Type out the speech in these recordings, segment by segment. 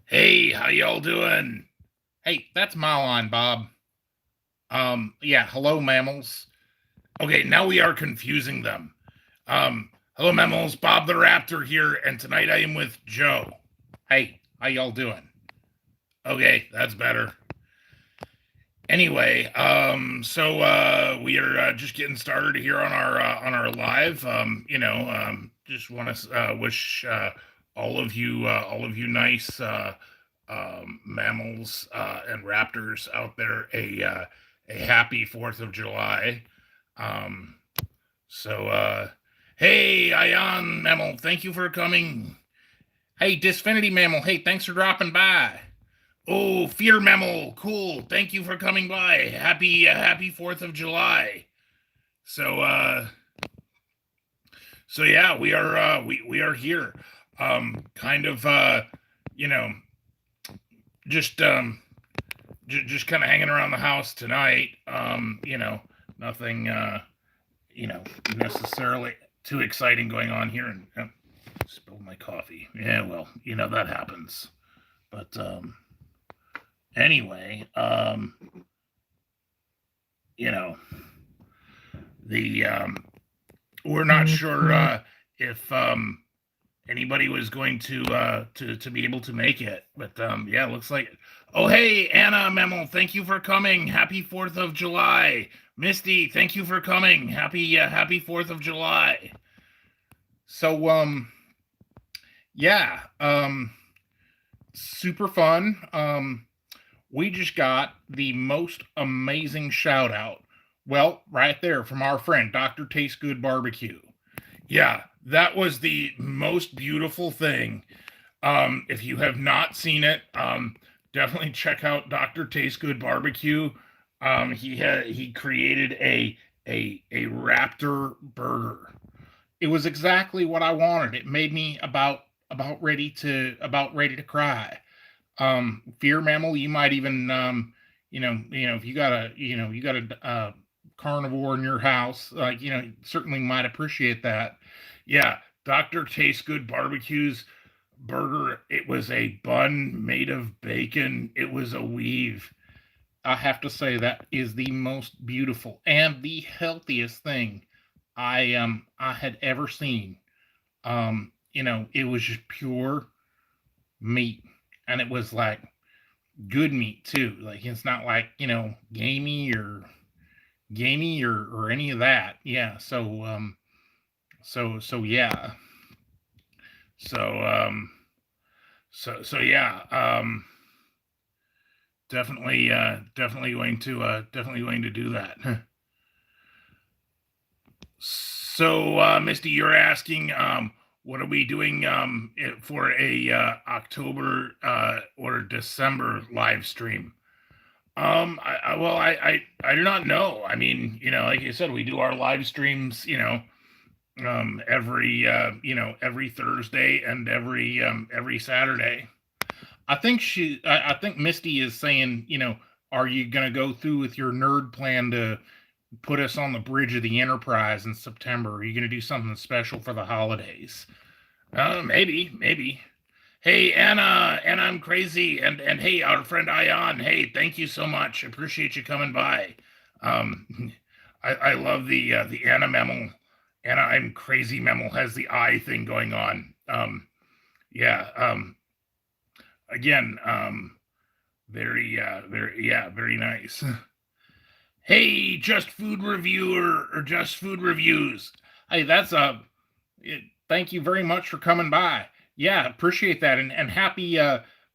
Hey, how y'all doing? Hey, that's my line, Bob. Yeah, hello, mammals. Okay, now we are confusing them. Hello, mammals. Bob the Raptor here, and tonight I am with Joe. Hey, how y'all doing? Okay, that's better. Anyway, we are just getting started here on our live. Just want to wish all of you nice mammals and raptors out there a happy 4th of July. Um, so, hey, Ion Mammal, thank you for coming. Hey, Disfinity Mammal. Hey, thanks for dropping by. Oh, Fear Mammal, cool. Thank you for coming by. Happy 4th of July. So, yeah, we are here. Kind of, you know, just just kind of hanging around the house tonight. Nothing, necessarily too exciting going on here. And spilled my coffee. Yeah, well, that happens. But anyway, you know, the we're not sure if anybody was going to be able to make it, but yeah, looks like. Oh, hey, Anna Memel, thank you for coming. Happy 4th of July. Misty, thank you for coming. Happy 4th of July. So, yeah, super fun. We just got the most amazing shout out. Well, right there from our friend, Dr. Taste Good Barbecue. Yeah, that was the most beautiful thing. If you have not seen it, definitely check out Dr. Taste Good Barbecue. He created a Raptor burger. It was exactly what I wanted. It made me about ready to cry. Fear Mammal, you might even if you got a carnivore in your house, like certainly might appreciate that. Yeah, Dr. Taste Good Barbecue's burger. It was a bun made of bacon. It was a weave. I have to say that is the most beautiful and the healthiest thing I had ever seen. It was just pure meat, and it was like good meat too. Like it's not like gamey or any of that. Yeah. So yeah. So yeah. Definitely going to do that. So, Misty, you're asking, what are we doing for a October or December live stream? I do not know. I mean, like you said, we do our live streams, every Thursday and every Saturday. I think Misty is saying, are you gonna go through with your nerd plan to put us on the bridge of the Enterprise in September? Are you gonna do something special for the holidays? Maybe. Hey, Anna, I'm crazy, and hey, our friend Ion. Hey, thank you so much. Appreciate you coming by. Um, I love the Anna Memel. Anna, I'm crazy. Memel has the eye thing going on. Yeah. Again, very nice. Hey, just food reviewer or just food reviews. Hey, that's a thank you very much for coming by. Yeah, appreciate that, and happy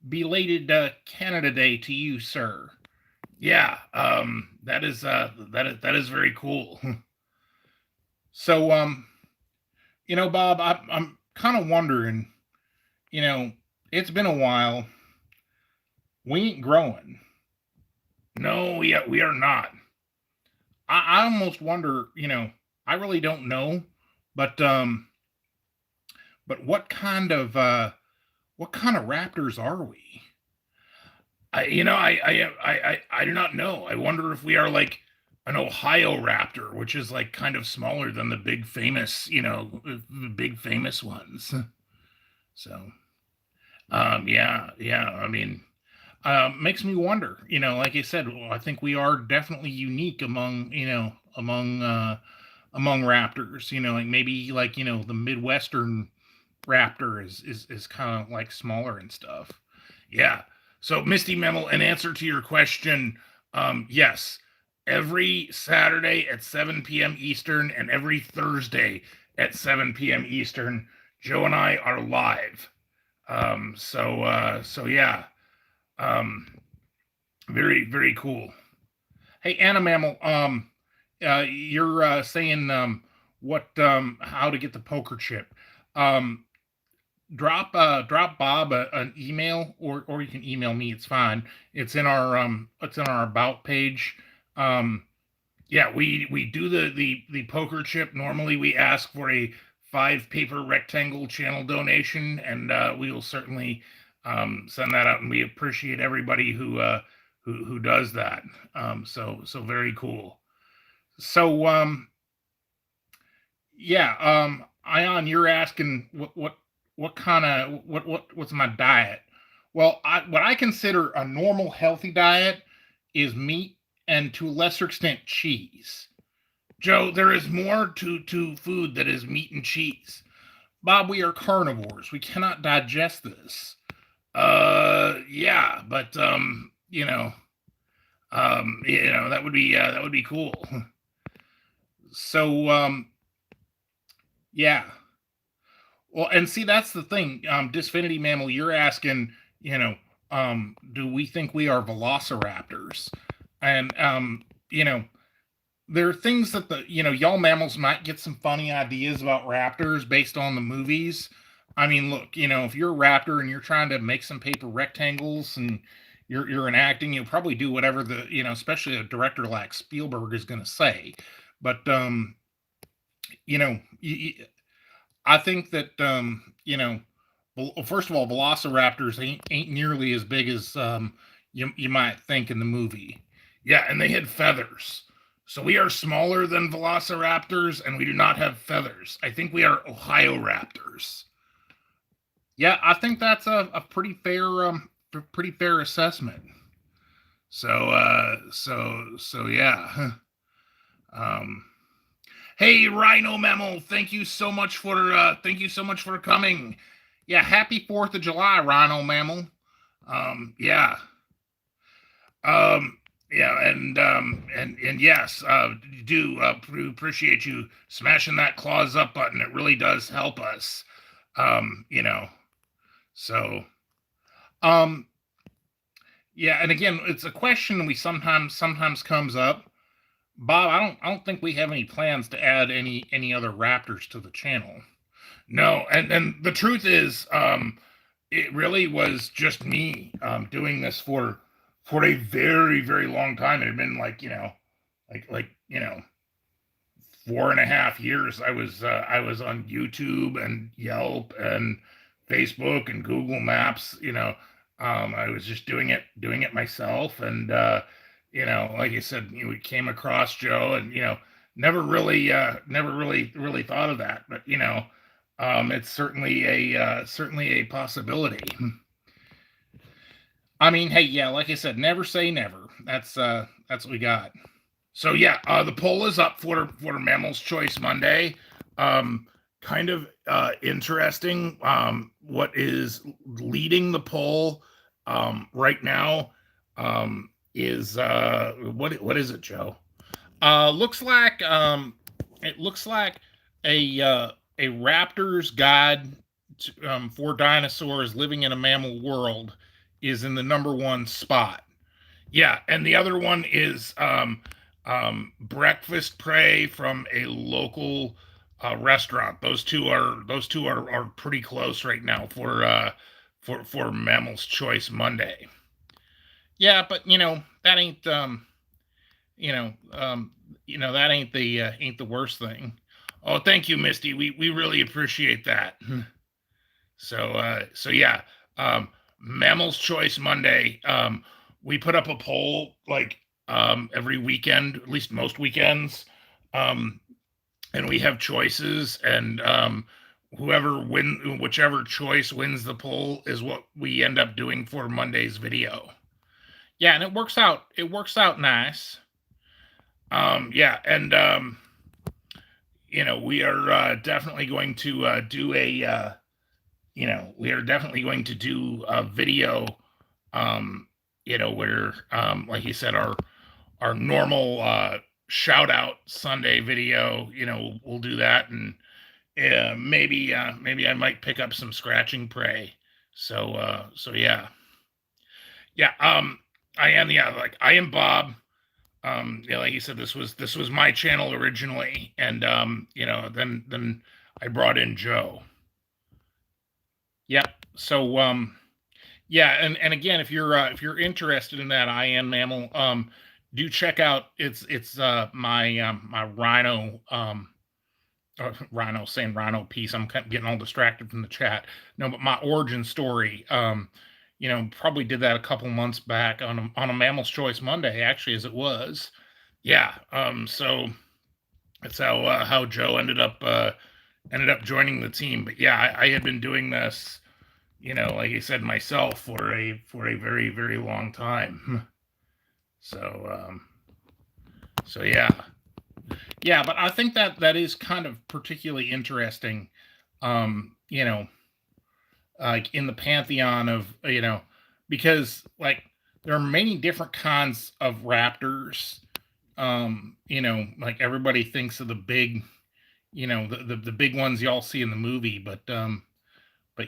belated Canada Day to you, sir. Yeah, that is very cool. So, Bob, I'm kind of wondering. It's been a while. We ain't growing. No, we are not. I almost wonder. I really don't know, but what kind of raptors are we? I do not know. I wonder if we are like an Ohio raptor, which is like kind of smaller than the the big famous ones. So, Yeah, yeah. I mean, makes me wonder. Like I said, I think we are definitely unique among raptors. Like maybe like the Midwestern raptor is kind of like smaller and stuff. Yeah. So, Misty Mammal, in answer to your question, yes, every Saturday at 7 p.m. Eastern and every Thursday at 7 p.m. Eastern, Joe and I are live. So yeah, um, very, very cool. Hey, Anna Mammal, you're saying what how to get the poker chip. Um, drop Bob an email, or you can email me. It's fine. It's in our about page. Um, Yeah, we do the poker chip. Normally, we ask for a 5 paper rectangle channel donation, and we will certainly send that out. And we appreciate everybody who does that. So very cool. so yeah, Ion, you're asking what kind of what's my diet? Well, what I consider a normal healthy diet is meat and to a lesser extent cheese. Joe, there is more to food that is meat and cheese. Bob, we are carnivores. We cannot digest this. Yeah, but that would be cool. So yeah. Well, and see, that's the thing. Disfinity Mammal, you're asking, do we think we are velociraptors? And there are things that y'all mammals might get some funny ideas about raptors based on the movies. I mean, look, if you're a raptor and you're trying to make some paper rectangles and you're enacting, you'll probably do whatever especially a director like Spielberg is going to say. But I think that first of all, velociraptors ain't nearly as big as you might think in the movie. Yeah, and they had feathers. So we are smaller than velociraptors, and we do not have feathers. I think we are Ohio raptors. Yeah, I think that's a pretty fair assessment. So yeah. Hey, Rhino Mammal, thank you so much for coming. Yeah, happy 4th of July, Rhino Mammal. Yeah. Yeah, and yes, do appreciate you smashing that claws up button. It really does help us. So yeah, and again, it's a question we sometimes comes up. Bob, I don't think we have any plans to add any other raptors to the channel. No, and the truth is, it really was just me doing this for a very, very long time. It had been like 4.5 years. I was on YouTube and Yelp and Facebook and Google Maps. I was just doing it myself, and like I said, we came across Joe, and never really thought of that, but it's certainly a possibility. I mean, hey, yeah, like I said, never say never. That's what we got. So yeah, the poll is up for Mammals Choice Monday. Kind of interesting. What is leading the poll right now is what is it, Joe? Looks like it looks like a raptor's guide for dinosaurs living in a mammal world is in the #1 spot. Yeah, and the other one is breakfast prey from a local restaurant. Those two are pretty close right now for Mammals Choice Monday. Yeah, but that ain't that ain't the worst thing. Oh, thank you, Misty. We really appreciate that. So yeah, Mammals Choice Monday. We put up a poll like every weekend, at least most weekends, and we have choices, and whichever choice wins the poll is what we end up doing for Monday's video. Yeah, and it works out nice. Yeah, and we are definitely going to do a video, where, like you said, our normal shout out Sunday video. We'll do that, and maybe I might pick up some scratching prey. So yeah. I am Bob. Like you said, this was my channel originally, and then I brought in Joe. Yep. So yeah, and again, if you're interested in that, I am Mammal. Do check out it's my my rhino rhino piece. I'm getting all distracted from the chat. No, but my origin story. Probably did that a couple months back on a Mammal's Choice Monday, actually, as it was. Yeah. So that's how Joe ended up joining the team. But yeah, I had been doing this, like I said myself, for a very, very long time. So yeah. Yeah, but I think that is kind of particularly interesting. Like in the pantheon of, because like there are many different kinds of raptors. Like everybody thinks of the big, the big ones y'all see in the movie, but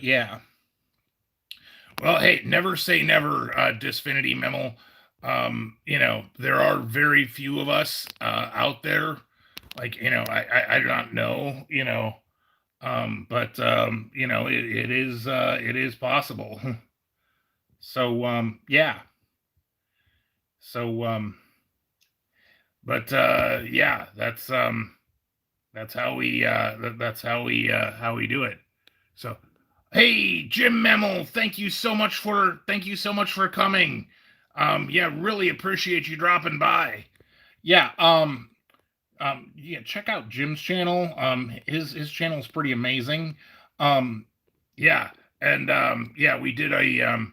yeah. Well, hey, never say never, Disfinity Memmel. There are very few of us out there. Like, I do not know, but it is possible. So yeah. So but yeah, that's how we do it. So, hey, Jim Memmel, thank you so much for coming. Yeah, really appreciate you dropping by. Yeah, yeah, check out Jim's channel. His channel is pretty amazing. Yeah, and yeah, we did a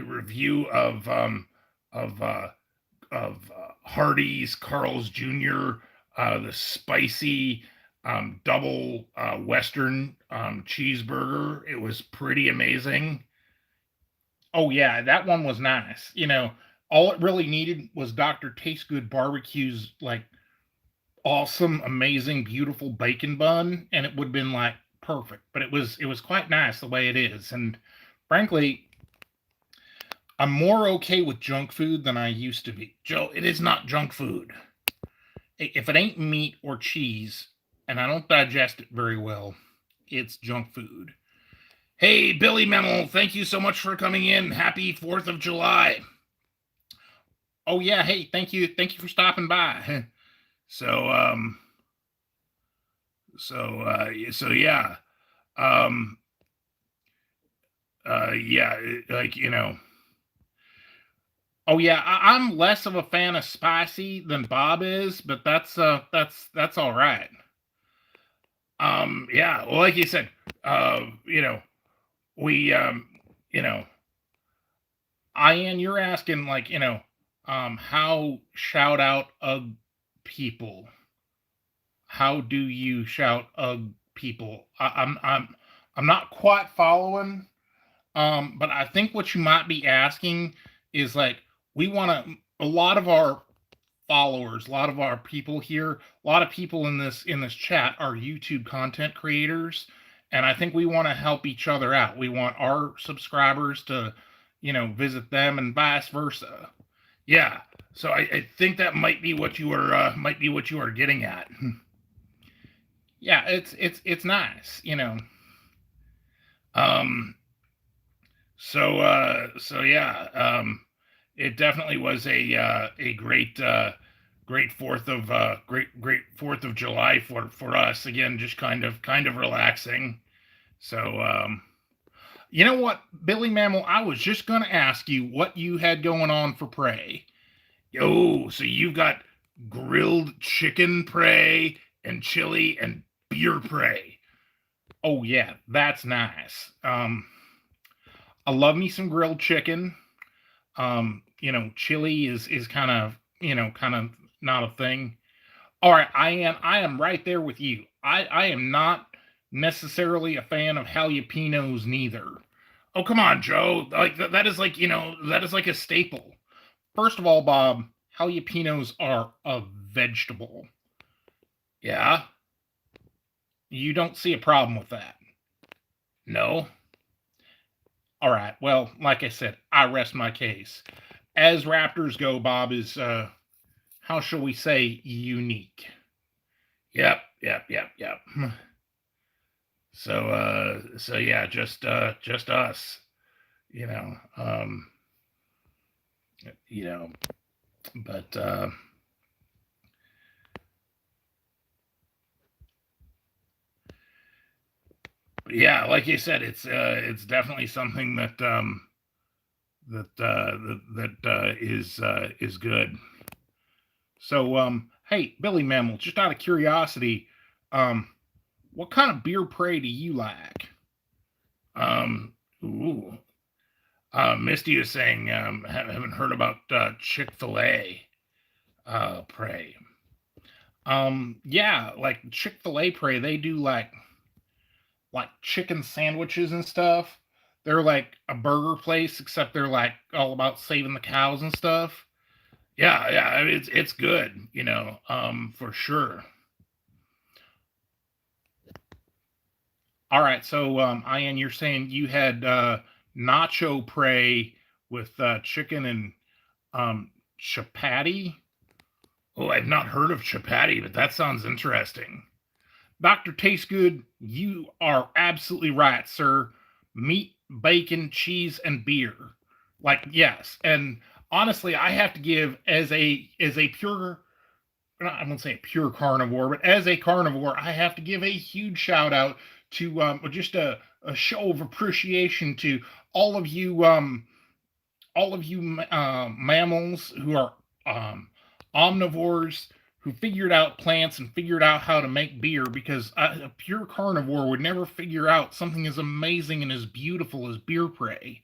review of Hardee's Carl's Jr., the spicy double Western cheeseburger. It was pretty amazing. Oh yeah, that one was nice. All it really needed was Dr. Taste Good Barbecue's like awesome, amazing, beautiful bacon bun, and it would have been like perfect. But it was quite nice the way it is. And frankly, I'm more okay with junk food than I used to be. Joe, it is not junk food. If it ain't meat or cheese, and I don't digest it very well, it's junk food. Hey, Billy Memmel, thank you so much for coming in. Happy 4th of July. Oh yeah, hey, thank you for stopping by. So yeah. Yeah, like, Oh yeah, I'm less of a fan of spicy than Bob is, but that's all right. Yeah, well, like you said, we Ian, you're asking like, how shout out people. How do you shout people? I'm not quite following. But I think what you might be asking is like, we want to, a lot of our followers, a lot of our people here, a lot of people in this chat are YouTube content creators, and I think we want to help each other out. We want our subscribers to, visit them, and vice versa. Yeah. So I think that might be what you are getting at. Yeah, it's nice, So yeah, it definitely was a great 4th of July for us. Again, just kind of relaxing. So you know what, Billy Mammal, I was just gonna ask you what you had going on for prey. Yo, so you've got grilled chicken prey and chili and beer prey. Oh yeah, that's nice. I love me some grilled chicken. Chili is kind of, kind of not a thing. All right, I am right there with you. I am not necessarily a fan of jalapenos neither. Oh, come on, Joe. Like that is like, that is like a staple. First of all, Bob, jalapenos are a vegetable. Yeah? You don't see a problem with that. No? All right. Well, like I said, I rest my case. As Raptors go, Bob is how shall we say, unique. Yep. So yeah, just us. You know. You know, but yeah, like you said, it's definitely something that is good. So, hey, Billy Mammal, just out of curiosity, what kind of beer prey do you like? Ooh. Misty is saying, haven't heard about Chick-fil-A prey. Yeah, like Chick-fil-A prey, they do like chicken sandwiches and stuff. They're like a burger place, except they're like all about saving the cows and stuff. Yeah, I mean, it's good, for sure. All right, so Ian, you're saying you had nacho prey with chicken and chapati. Oh, I've not heard of chapati, but that sounds interesting. Dr. Tastegood, you are absolutely right, sir. Meat, bacon, cheese, and beer. Like, yes. And honestly, I have to give as a pure, I won't say a pure carnivore, but as a carnivore, I have to give a huge shout out to just a show of appreciation to all of you mammals who are omnivores who figured out plants and figured out how to make beer, because a pure carnivore would never figure out something as amazing and as beautiful as beer prey.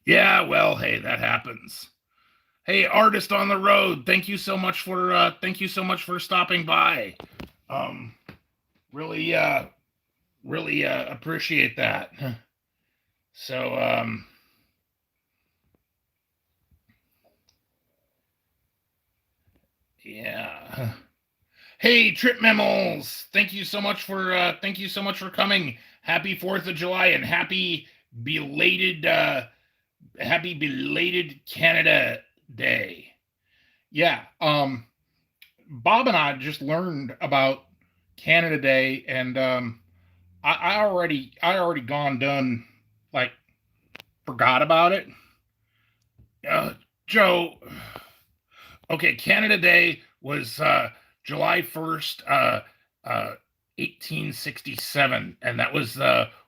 Yeah, well, hey, that happens. Hey, artist on the road, thank you so much for stopping by. Really appreciate that. So yeah. Hey, Trip Mammals, thank you so much for coming. Happy 4th of July and belated happy belated Canada Day. Yeah, Bob and I just learned about Canada Day, and I already done like forgot about it. Joe, okay, Canada Day was July 1st, 1867, and that was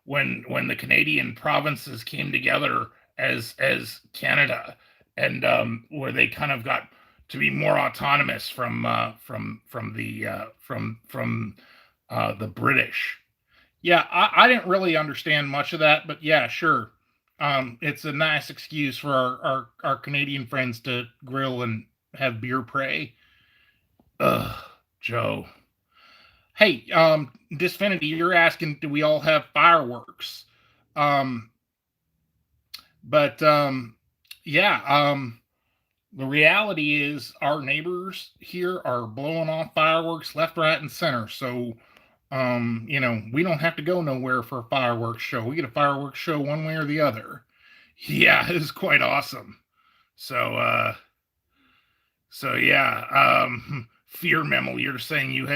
when the Canadian provinces came together as Canada, and where they kind of got to be more autonomous from the British. Yeah, I didn't really understand much of that, but yeah, sure. It's a nice excuse for our Canadian friends to grill and have beer prey. Ugh, Joe. Hey, Disfinity, you're asking, do we all have fireworks? But yeah, the reality is our neighbors here are blowing off fireworks left, right, and center. So, we don't have to go nowhere for a fireworks show. We get a fireworks show one way or the other. Yeah, it's quite awesome. So yeah, Fear Memo, you're saying you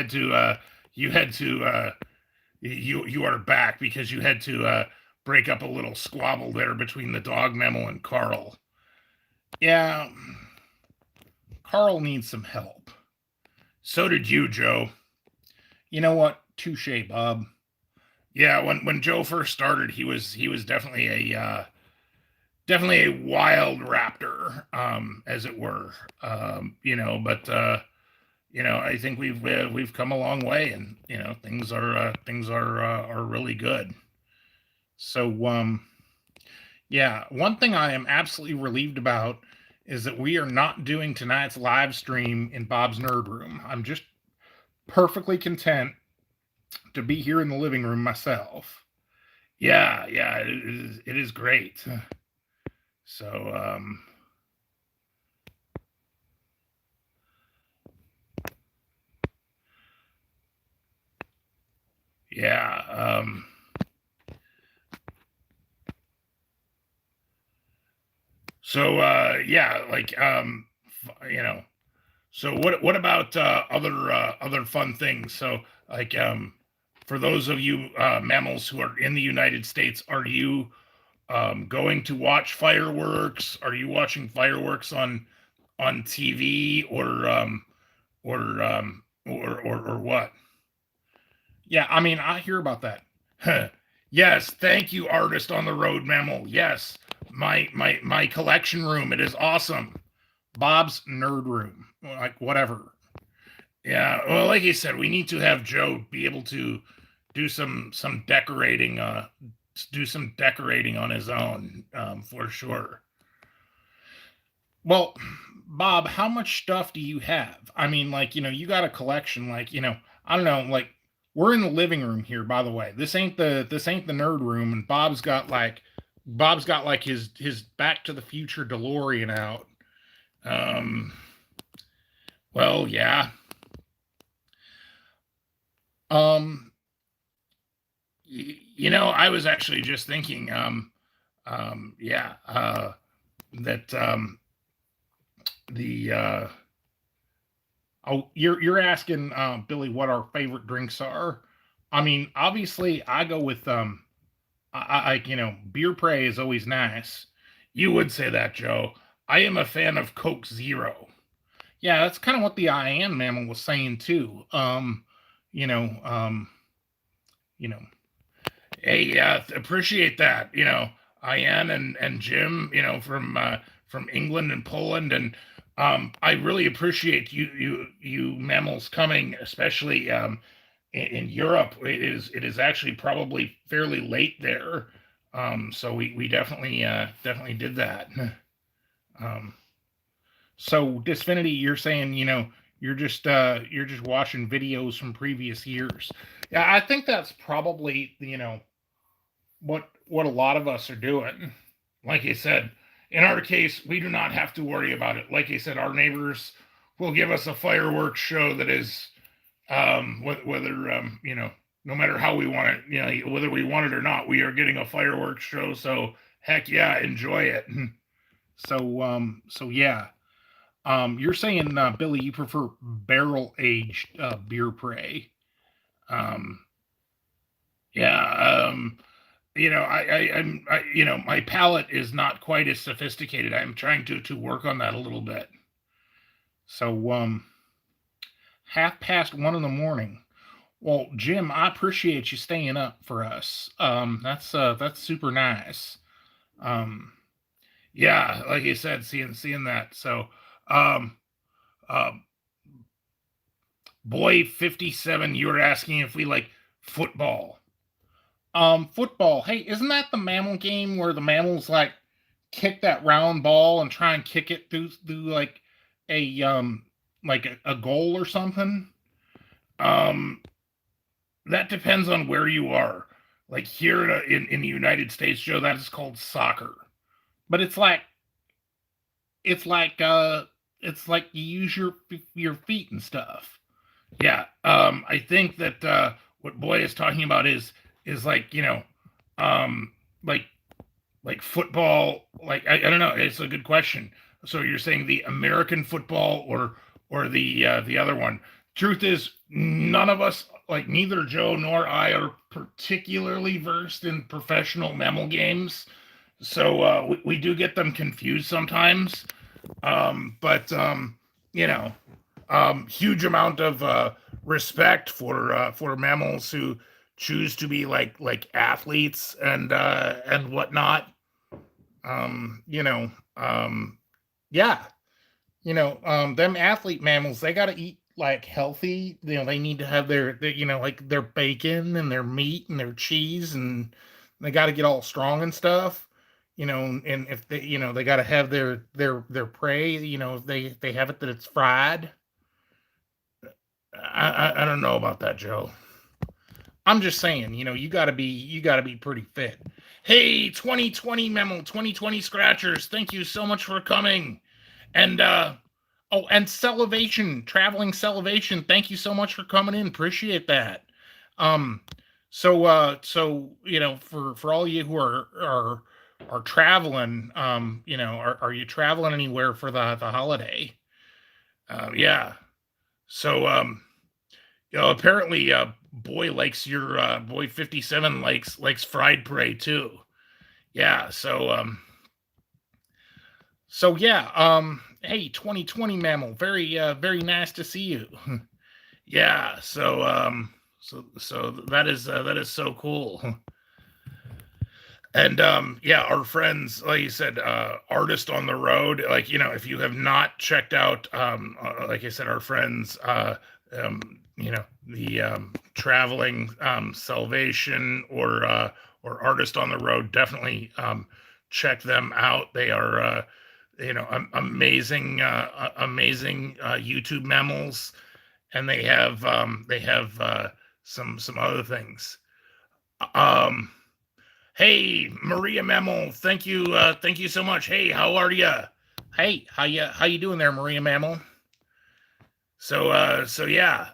are back because you had to break up a little squabble there between the dog Memo and Carl. Yeah, Carl needs some help. So did you, Joe. You know what? Touche, Bob. Yeah, when Joe first started, he was definitely a wild raptor, as it were. But I think we've come a long way, and things are really good. So, yeah, one thing I am absolutely relieved about is that we are not doing tonight's live stream in Bob's Nerd Room. I'm just perfectly content to be here in the living room myself. Yeah, it is great. So, yeah, so, yeah, like, so what about other fun things? So, like, for those of you mammals who are in the United States, are you going to watch fireworks? Are you watching fireworks on TV or what? Yeah, I mean, I hear about that. Yes, thank you, artist on the road mammal. Yes, my collection room. It is awesome. Bob's Nerd Room, like whatever. Yeah, well, like you said, we need to have Joe be able to do some decorating. Do some decorating on his own, for sure. Well, Bob, how much stuff do you have? I mean, like, you got a collection, like, I don't know, like we're in the living room here, by the way. This ain't the nerd room, and Bob's got like his Back to the Future DeLorean out. Um, well, yeah. Um, I was actually just thinking, yeah, that the oh, you're asking Billy what our favorite drinks are. I mean, obviously I go with beer prey is always nice. You would say that, Joe. I am a fan of Coke Zero. Yeah, that's kind of what the I Am Mammal was saying too. You know, um, you know, Hey, appreciate that. Ian and Jim, from England and Poland, and I really appreciate you mammals coming, especially in Europe. It is actually probably fairly late there, so we definitely did that. Um, so Disfinity, you're saying, you're just watching videos from previous years. Yeah, I think that's probably, what a lot of us are doing. like I said, in our case, we do not have to worry about it. Like I said, our neighbors will give us a fireworks show that is, whether no matter how we want it, whether we want it or not, we are getting a fireworks show. So heck yeah, enjoy it. So yeah. You're saying, Billy, you prefer barrel aged beer prey. Um, yeah, my palate is not quite as sophisticated. I'm trying to work on that a little bit. So 1:30 in the morning. Well, Jim, I appreciate you staying up for us. That's super nice. Um, Yeah, like you said, seeing that. So, um, uh, boy 57, you were asking if we like football. Football. Hey, isn't that the mammal game where the mammals like kick that round ball and try and kick it through like a goal or something? Um, that depends on where you are. Like here in the United States, Joe, that is called soccer. But it's like you use your feet and stuff. Yeah, I think that what Boy is talking about is like um, like football. Like I don't know. It's a good question. So you're saying the American football or the other one? Truth is, none of us, like neither Joe nor I, are particularly versed in professional mammal games. So we do get them confused sometimes. But huge amount of respect for mammals who choose to be like athletes and whatnot. Um, you know, um, Yeah, them athlete mammals, they got to eat like healthy, they need to have their like their bacon and their meat and their cheese, and they got to get all strong and stuff. And if they, they got to have their prey. If they have it that it's fried. I don't know about that, Joe. I'm just saying, you gotta be pretty fit. Hey, 2020 memo, 2020 scratchers, thank you so much for coming. And oh, and Salivation, traveling Salivation, thank you so much for coming in. Appreciate that. Um, so for all you who are traveling, are you traveling anywhere for the holiday? Yeah. So apparently, boy likes your boy 57 likes fried prey too. Yeah. So yeah. Hey, 2020 mammal, very nice to see you. Yeah. So that is so cool. And yeah, our friends, like you said, artist on the road. Like, if you have not checked out, like I said, our friends, the traveling Salvation or artist on the road, definitely check them out. They are amazing, amazing YouTube mammals, and they have some other things. Um, Hey, Maria Mammal, thank you so much. Hey, how are you? Hey, how you doing there, Maria Mammal? So yeah,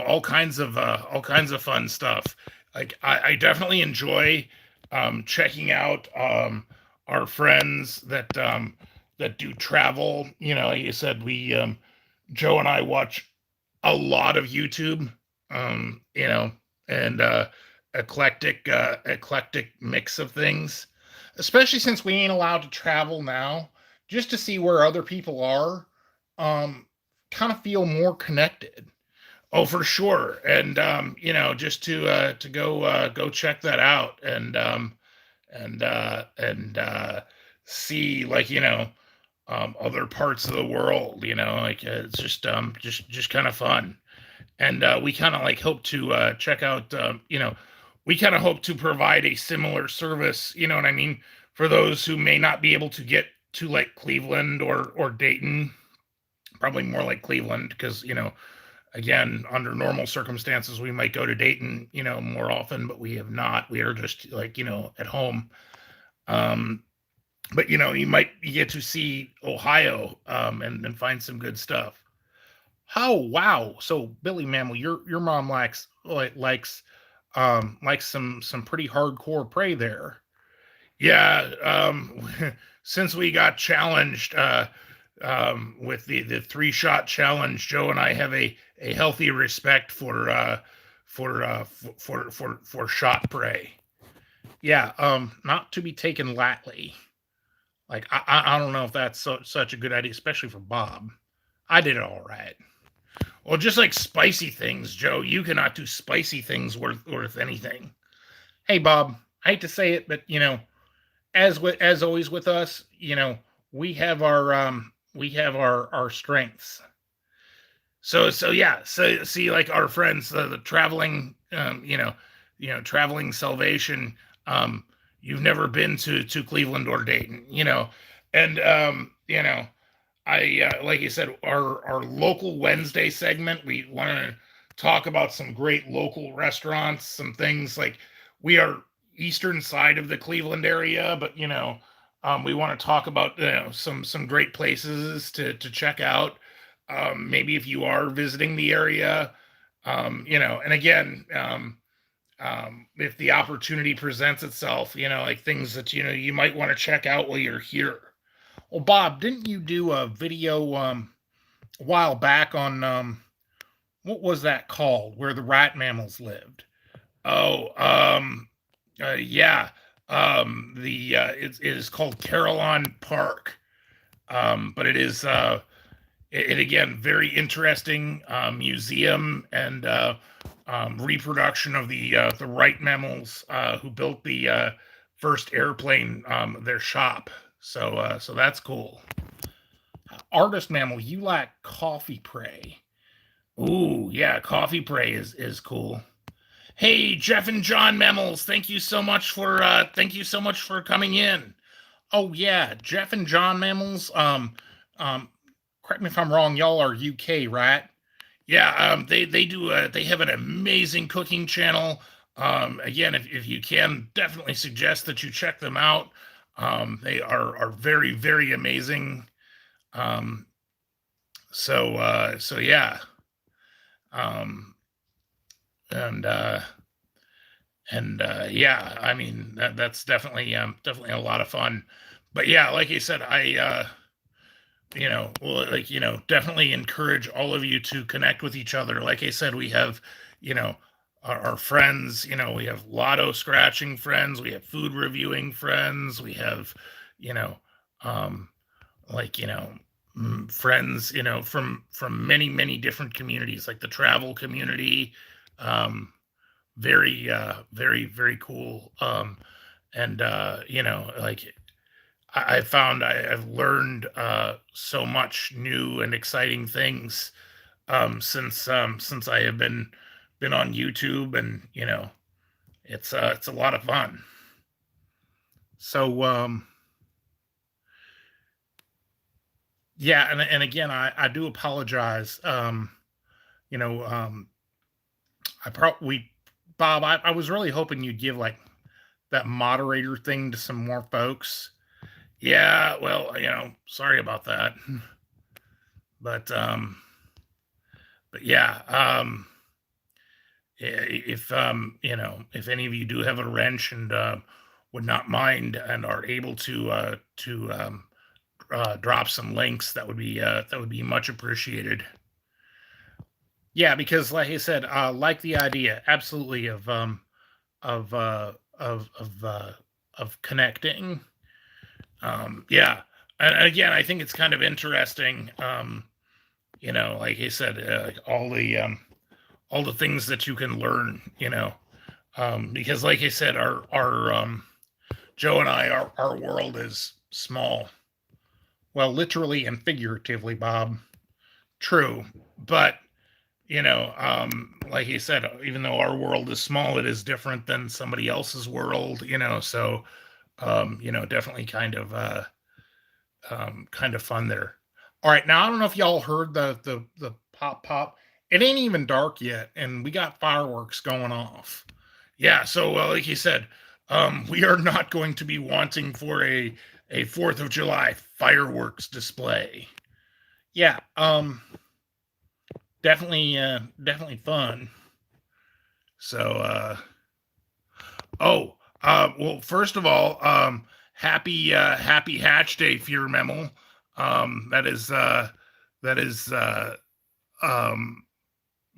all kinds of fun stuff. Like I definitely enjoy checking out our friends that do travel. Like you said, we Joe and I watch a lot of YouTube. Um, you know, and eclectic mix of things, especially since we ain't allowed to travel now, just to see where other people are. um Kind of feel more connected. Oh, for sure. And just to go check that out, and see, like, other parts of the world, like, it's just kind of fun. And we kind of like hope to check out, we kind of hope to provide a similar service, you know what I mean, for those who may not be able to get to like Cleveland or Dayton. Probably more like Cleveland, because again, under normal circumstances we might go to Dayton more often, but we have not. We are just like at home. um but you might get to see Ohio, and find some good stuff. Oh wow! So Billy Mammal, your mom likes some pretty hardcore prey there. Yeah. Since we got challenged with the 3-shot challenge, Joe and I have a healthy respect for shot prey. Yeah. Not to be taken lightly. Like, I don't know if that's such a good idea, especially for Bob. I did it all right. Well, just like spicy things, Joe, you cannot do spicy things worth anything. Hey, Bob, I hate to say it, but as always with us, we have our strengths. So yeah, so see, like our friends, the traveling, traveling Salvation. You've never been to Cleveland or Dayton, and I like you said, our local Wednesday segment. We want to talk about some great local restaurants, some things like we are eastern side of the Cleveland area, but we want to talk about some great places to check out. Maybe if you are visiting the area, and again, if the opportunity presents itself, like things that you might want to check out while you're here. Well, Bob, didn't you do a video a while back on what was that called, where the rat mammals lived? Oh, yeah. The it is called Carillon Park. But it is it again, very interesting museum and reproduction of the Wright mammals, who built the first airplane, their shop. So that's cool. Artist Mammal, you like coffee prey. Ooh, yeah, coffee prey is cool. Hey, Jeff and John Mammals, thank you so much for coming in. Oh yeah, Jeff and John Mammals. Um, Correct me if I'm wrong. Y'all are UK, right? Yeah, they have an amazing cooking channel. Again, if you can, definitely suggest that you check them out. They are very very amazing. Um, so yeah. Um, and yeah, I mean that's definitely a lot of fun. But yeah, like I said, definitely encourage all of you to connect with each other. Like I said, we have, you know, our friends, we have lotto scratching friends, we have food reviewing friends, we have, you know, um, like, friends, from many different communities, like the travel community. Very cool. And, like I found I've learned so much new and exciting things since I have been on YouTube, and it's a lot of fun. So yeah, and again, I do apologize. You know, I probably Bob, I was really hoping you'd give like that moderator thing to some more folks. Yeah, well, sorry about that, but yeah, if any of you do have a wrench and would not mind and are able to drop some links, that would be much appreciated. Yeah, because like I said, like the idea, absolutely of of connecting. Yeah, and again, I think it's kind of interesting. Like I said, like all the things that you can learn. Because like I said, our Joe and I, our world is small. Well, literally and figuratively, Bob. True, but like you said, even though our world is small, it is different than somebody else's world. So definitely kind of fun there. All right, now I don't know if y'all heard the pop pop. It ain't even dark yet, and we got fireworks going off. Yeah, so like you said, we are not going to be wanting for a 4th of July fireworks display. Yeah, definitely fun. So well, first of all, happy Hatch Day, Fear Memo. That is um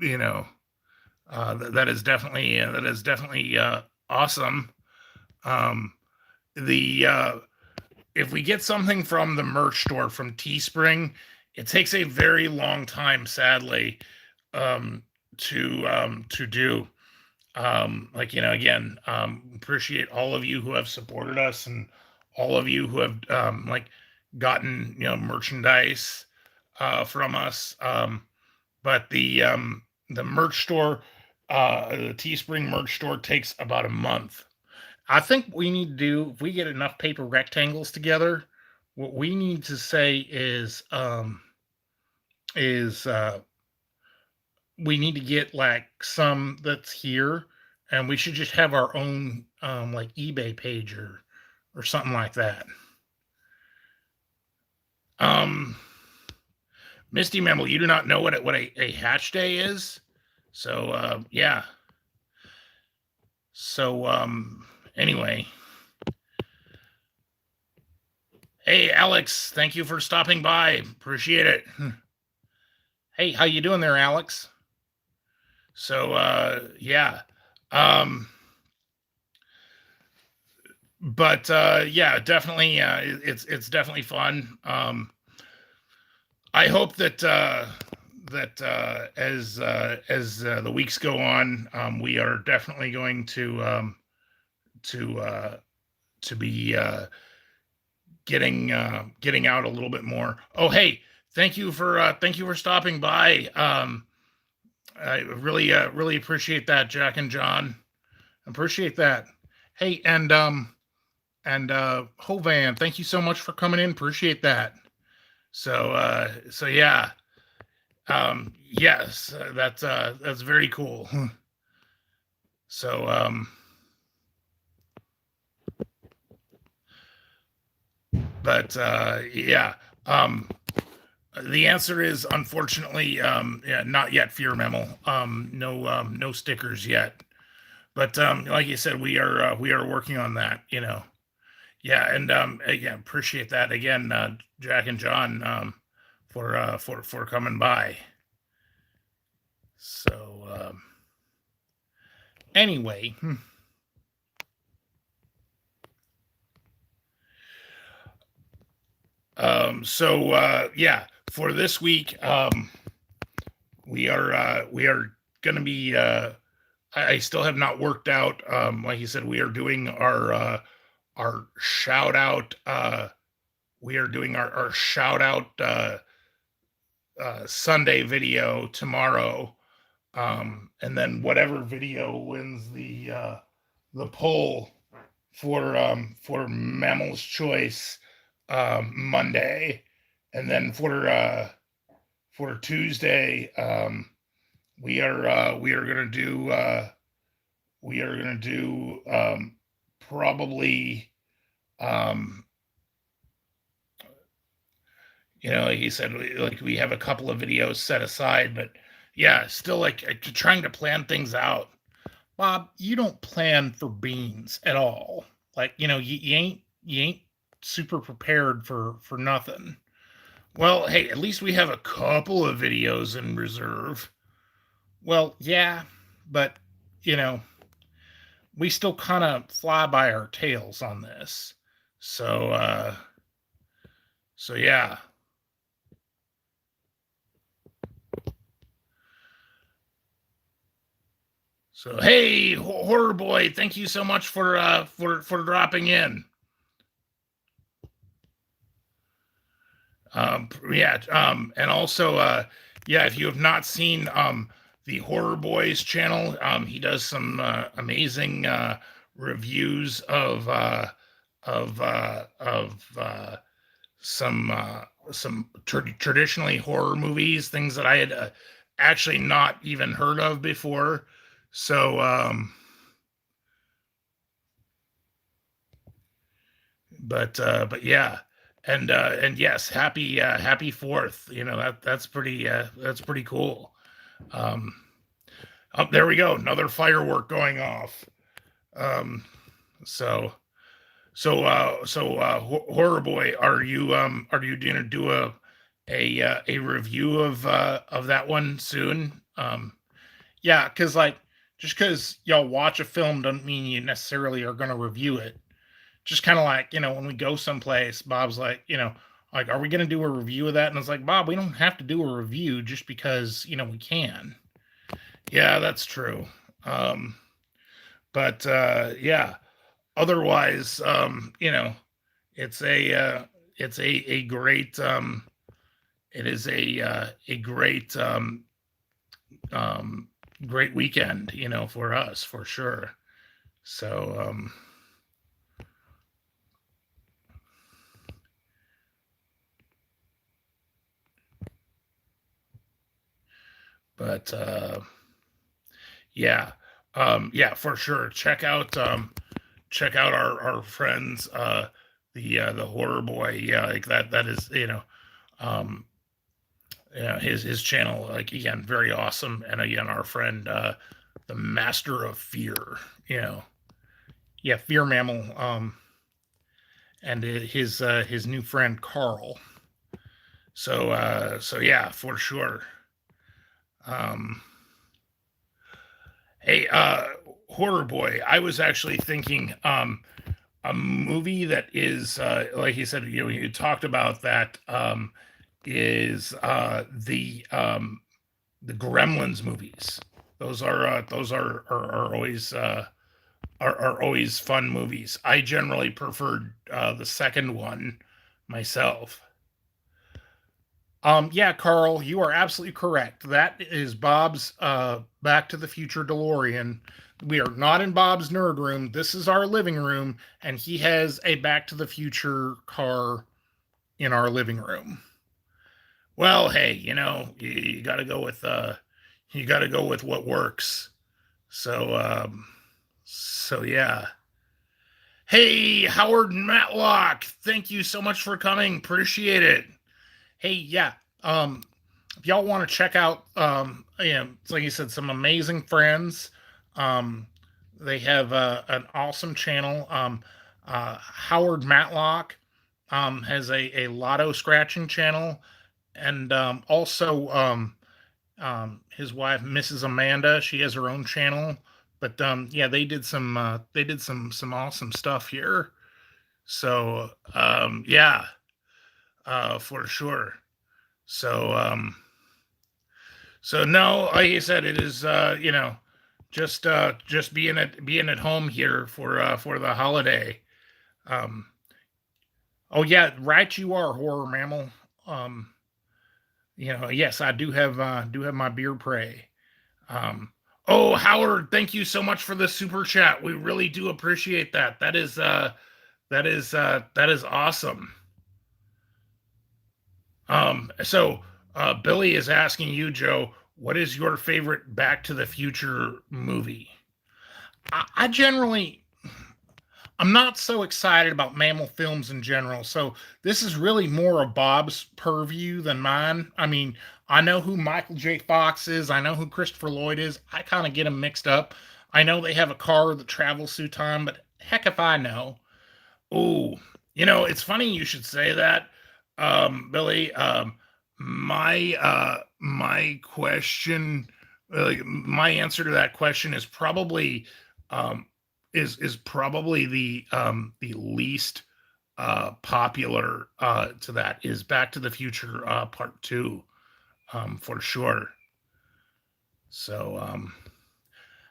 that is definitely awesome. Um, the If we get something from the merch store from Teespring, it takes a very long time, sadly, to do. Again, appreciate all of you who have supported us, and all of you who have gotten merchandise from us. But the merch store, the Teespring merch store, takes about a month. I think we need to do, if we get enough paper rectangles together, what we need to say is we need to get like some that's here, and we should just have our own like eBay page or something like that. Misty Memel, you do not know what a hatch day is? So yeah. So anyway. Hey Alex, thank you for stopping by. Appreciate it. Hey, how you doing there, Alex? So yeah. But yeah, definitely it's definitely fun. I hope that as the weeks go on, we are definitely going to be getting out a little bit more. Oh, hey, thank you for stopping by. I really appreciate that, Jack and John. Appreciate that. Hey, and Hovan, thank you so much for coming in. Appreciate that. So yeah. Yes, that's very cool. So but yeah. The answer is unfortunately yeah, not yet, Fear Memo. No stickers yet. But like you said, we are working on that, you know. Yeah, and again, appreciate that again, Jack and John, for coming by. So anyway, so yeah, for this week, we are gonna be I still have not worked out, like you said, we are doing our shout out, we are doing our shout out Sunday video tomorrow. And then whatever video wins the poll for Mammal's Choice Monday, and then for Tuesday, we are gonna do probably you know, like you said, like we have a couple of videos set aside, but yeah, still like trying to plan things out. Bob, you don't plan for beans at all. Like, you know, you ain't super prepared for nothing. Well, hey, at least we have a couple of videos in reserve. Well, yeah, but you know, we still kind of fly by our tails on this. So yeah. So hey, horror boy, thank you so much for dropping in. Yeah, and also yeah, if you have not seen the Horror Boys channel, he does some amazing reviews of some traditionally horror movies, things that I had actually not even heard of before. So but yeah, and yes, happy 4th. You know, that's pretty cool. Oh, there we go, another firework going off. So horror boy, are you gonna do a review of that one soon? Yeah, because like, just because y'all watch a film doesn't mean you necessarily are gonna review it. Just kind of like, you know, when we go someplace, Bob's like, you know, like, are we going to do a review of that? And it's like, Bob, we don't have to do a review just because, you know, we can. Yeah, that's true. But yeah, otherwise, you know, it's a great, it is a great, great weekend, you know, for us, for sure. So, but yeah, yeah, for sure. Check out our friends, the horror boy. Yeah, like that is, you know, yeah, his channel, like, again, very awesome. And again, our friend, the Master of Fear, you know, yeah, Fear Mammal, and his new friend Carl. So yeah, for sure. Hey, horror boy, I was actually thinking a movie that is like you said, you know, you talked about that, is the Gremlins movies. Those are always are always fun movies. I generally preferred the second one, myself. Yeah, Carl, you are absolutely correct. That is Bob's Back to the Future DeLorean. We are not in Bob's nerd room. This is our living room, and he has a Back to the Future car in our living room. Well, hey, you got to go with what works. So so yeah. Hey, Howard Matlock, thank you so much for coming. Appreciate it. Hey, yeah. If y'all want to check out, it's like you said, some amazing friends. They have an awesome channel. Howard Matlock has a lotto scratching channel, and also his wife, Mrs. Amanda, she has her own channel. But yeah, they did some awesome stuff here. So yeah, for sure. So so no, like I said, it is just being at home here for the holiday. Um Oh yeah, right you are, horror mammal. Um, yes, I do have my beer prey. um oh, Howard, thank you so much for the super chat. We really do appreciate that. That is awesome. So Billy is asking you, Joe, what is your favorite Back to the Future movie? I generally I'm not so excited about mammal films in general, so this is really more of Bob's purview than mine. I mean, I know who Michael J. Fox is, I know who Christopher Lloyd is. I kind of get them mixed up. I know they have a car that travels through time, but heck if I know. Oh, it's funny you should say that, Billy. My question, my answer to that question is probably um, is probably the least popular to that is Back to the Future Part Two, for sure. So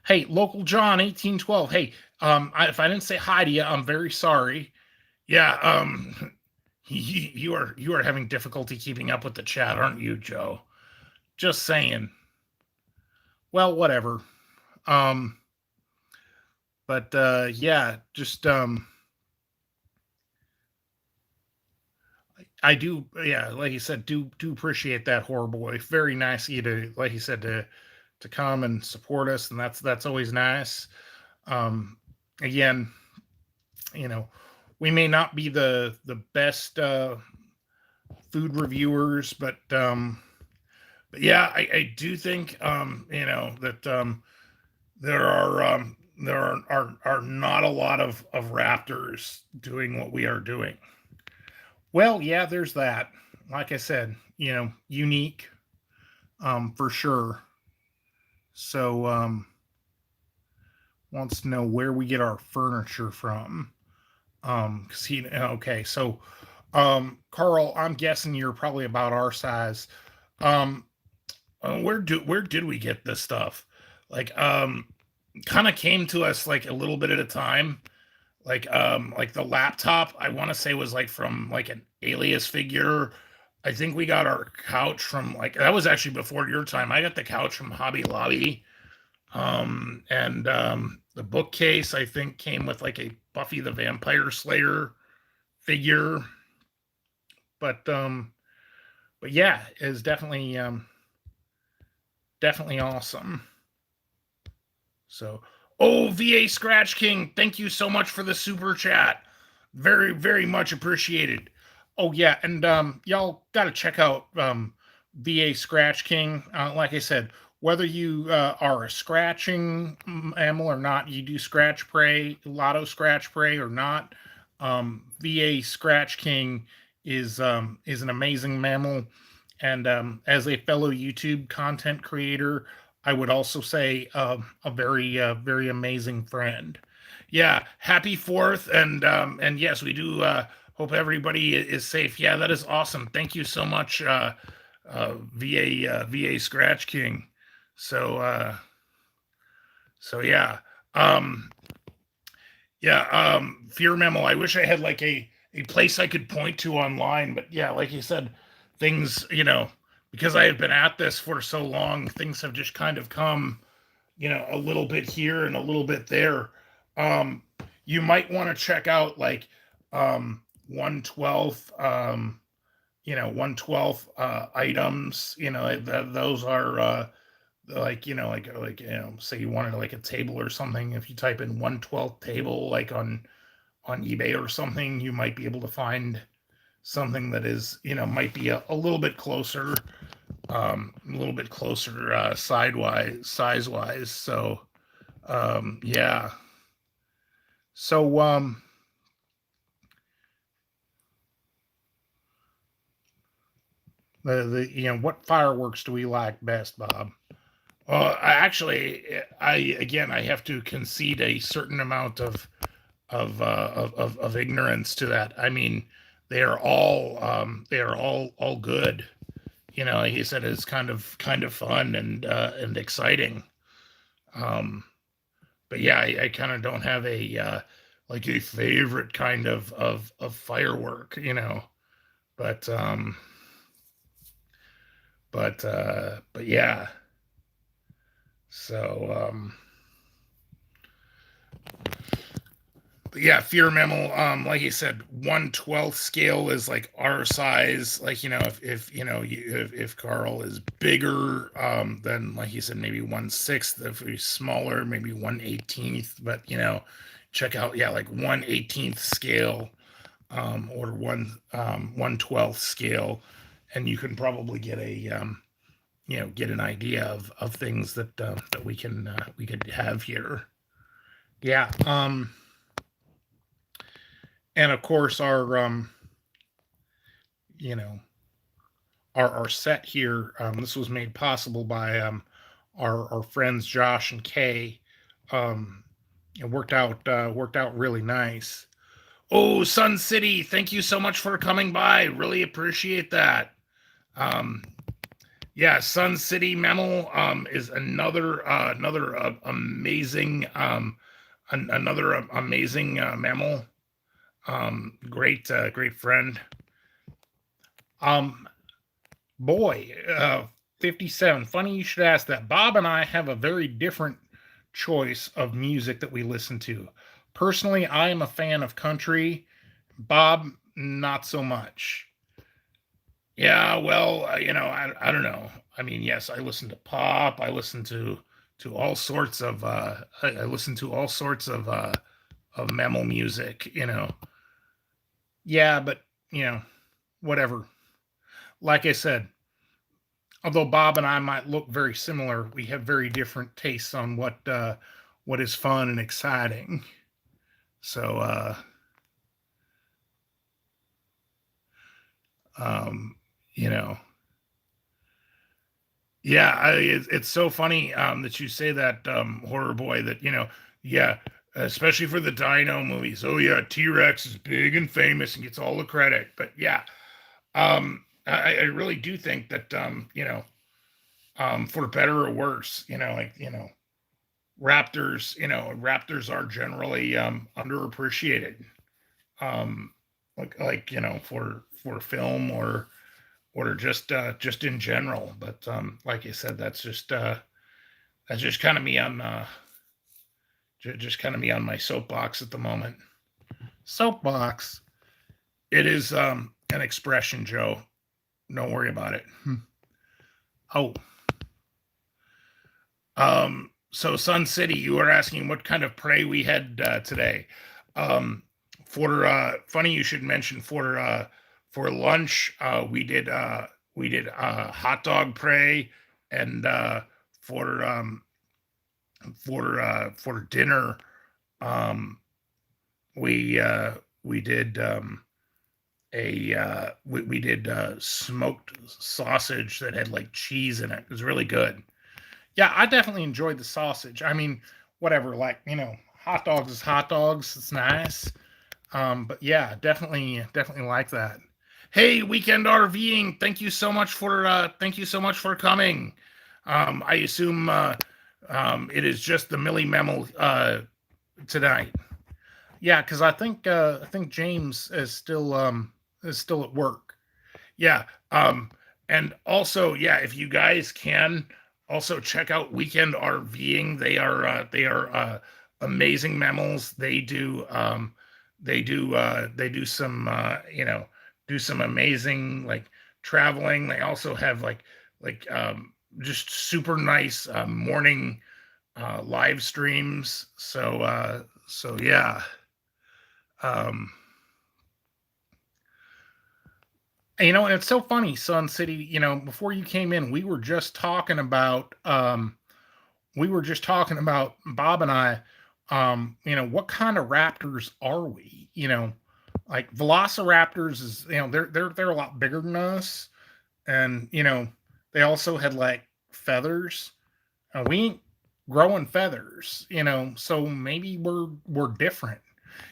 Hey, local John 1812. Hey, if I didn't say hi to you, I'm very sorry. yeah, you are having difficulty keeping up with the chat, aren't you, Joe? Just saying. Well, whatever. Um, but yeah, just I do, yeah, like you said, do appreciate that, horror boy. Very nice of you to, like you said, to come and support us, and that's always nice. Um, Again, you know, we may not be the best food reviewers, But yeah, I do think that there are not a lot of raptors doing what we are doing. well, yeah, there's that. Like I said, unique, for sure. So, wants to know where we get our furniture from. Cause okay, so, Carl, I'm guessing you're probably about our size. Um, Where did we get this stuff? Like kind of came to us like a little bit at a time. Like the laptop, I want to say was like from like an Alias figure. I think we got our couch from like that was actually before your time. I got the couch from Hobby Lobby. And the bookcase I think came with like a Buffy the Vampire Slayer figure. but yeah, it's definitely awesome. So, oh, VA Scratch King, thank you so much for the super chat. Very, very much appreciated. Oh yeah, and y'all got to check out VA Scratch King. Like I said, whether you are a scratching mammal or not, you do scratch prey, lotto scratch prey or not. VA Scratch King is an amazing mammal, and as a fellow YouTube content creator, I would also say a very amazing friend. Yeah, happy 4th, and yes, we do hope everybody is safe. Yeah, that is awesome. Thank you so much, VA Scratch King. So so yeah. Fear Memo. I wish I had like place I could point to online. But yeah, like you said, things, because I have been at this for so long, things have just kind of come, a little bit here and a little bit there. Um, you might want to check out like 1/12, 1/12 items. Those are like say you wanted like a table or something. If you type in 1/12 table like on eBay or something, you might be able to find something that is might be a little bit closer, size wise. So yeah. So what fireworks do we like best, Bob? I have to concede a certain amount of ignorance to that. I mean, they are all good. Like you said, it's kind of fun and exciting. But yeah, I kind of don't have a like a favorite kind of firework, But but yeah. So but yeah, fear mammal. Like you said, 1/12 scale is like our size. Like if Carl is bigger, then like you said, maybe 1/6. If he's smaller, maybe 1/18. But check out like 1/18 scale, or 1/12 scale, and you can probably get get an idea of things that we could have here. Yeah. And of course our set here, this was made possible by our friends Josh and Kay. It worked out really nice. Oh, Sun City, thank you so much for coming by. Really appreciate that. Yeah, Sun City Mammal is another amazing mammal. Great friend. Boy, 57. Funny you should ask that. Bob and I have a very different choice of music that we listen to. Personally, I am a fan of country. Bob, not so much. Yeah, well, I don't know. I mean, yes, I listen to pop. I listen to all sorts of I listen to all sorts of mammal music. Yeah, but whatever. Like I said, although Bob and I might look very similar, we have very different tastes on what is fun and exciting. So you know, yeah, it's so funny that you say that, horror boy. That yeah, especially for the Dino movies. Oh yeah, T-Rex is big and famous and gets all the credit. But yeah, I really do think that for better or worse, Raptors are generally underappreciated. For film or just in general. But like I said, that's just kind of me on just kind of me on my soapbox at the moment. Soapbox. It is an expression, Joe. Don't worry about it. Oh. So Sun City, you were asking what kind of prey we had today. For funny you should mention for lunch we did hot dog prey, and for dinner we did we did smoked sausage that had like cheese in it. It was really good. Yeah, I definitely enjoyed the sausage. I mean, whatever, like, hot dogs is hot dogs. It's nice. But yeah, definitely like that. Hey, Weekend RVing, thank you so much for coming. I assume it is just the Millie Memel tonight. Yeah, because I think James is still at work. Yeah. And also, yeah, if you guys can also check out Weekend RVing, they are amazing mammals. They do some do some amazing like traveling. They also have like just super nice morning live streams. So yeah. Um and it's so funny, Sun City, before you came in, we were just talking about Bob and I, what kind of raptors are we? Like Velociraptors is, they're a lot bigger than us, and they also had like feathers. We ain't growing feathers, so maybe we're different.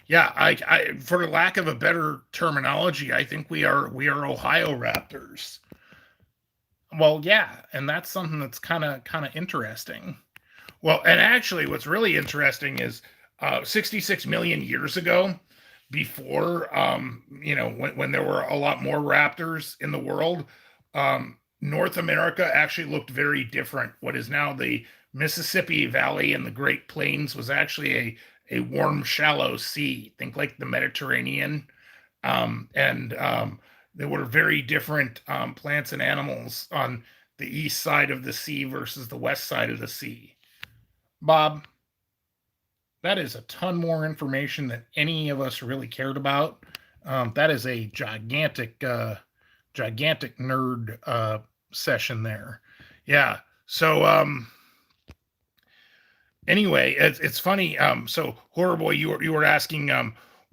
Yeah, for lack of a better terminology, I think we are Ohio Raptors. Well, yeah, and that's something that's kind of interesting. Well, and actually, what's really interesting is 66 million years ago, before when there were a lot more raptors in the world, North America actually looked very different. What is now the Mississippi Valley and the Great Plains was actually a warm, shallow sea. Think like the Mediterranean. And There were very different plants and animals on the east side of the sea versus the west side of the sea. Bob, that is a ton more information than any of us really cared about. That is a gigantic nerd session there. Yeah. So anyway, it's funny. So Horror you were asking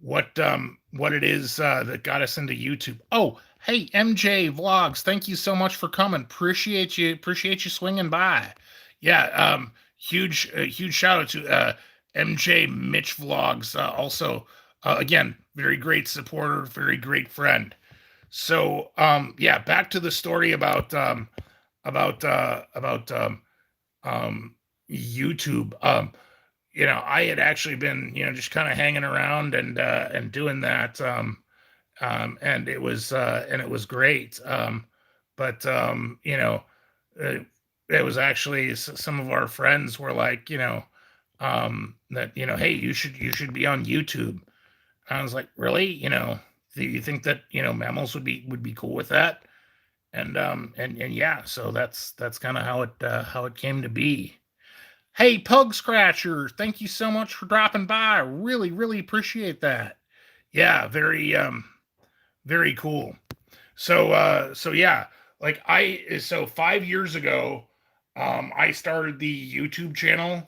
what it is that got us into YouTube. Oh, hey MJ Vlogs, thank you so much for coming. Appreciate you swinging by. Yeah. Huge shout out to MJ Mitch Vlogs. Also, again, very great supporter, very great friend. So yeah, back to the story about um, YouTube. I had actually been, just kind of hanging around and doing that, and it was great. But uh, it was actually some of our friends were like, that hey, you should be on YouTube. I was like, really? Do you think that mammals would be cool with that? And yeah, so that's kind of how it came to be. Hey, Pug Scratcher, thank you so much for dropping by. I really appreciate that. Yeah, very cool. So yeah, like so 5 years ago, I started the YouTube channel.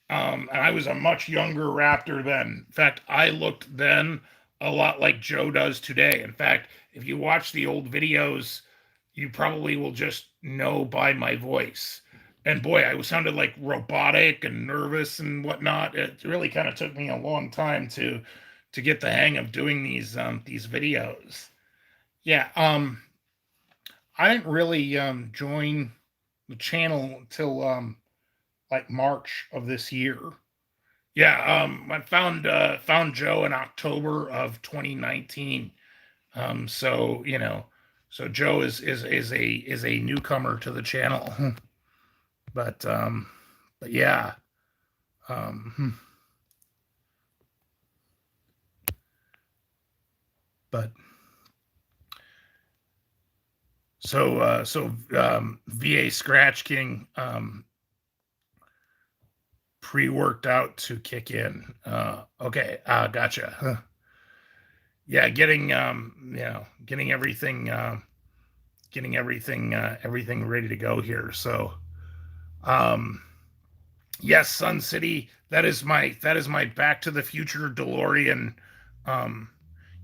And I was a much younger raptor then. In fact, I looked then a lot like Joe does today. In fact, if you watch the old videos, you probably will just know by my voice. And boy, I sounded like robotic and nervous and whatnot. It really kind of took me a long time to get the hang of doing these videos. Yeah, I didn't really join the channel until like March of this year. Yeah, I found Joe in October of 2019. So so Joe is a newcomer to the channel, but yeah, um, but VA Scratch King pre-worked out to kick in. Okay, gotcha. Huh. Yeah, getting everything ready to go here. So yes, Sun City, that is my Back to the Future DeLorean. Um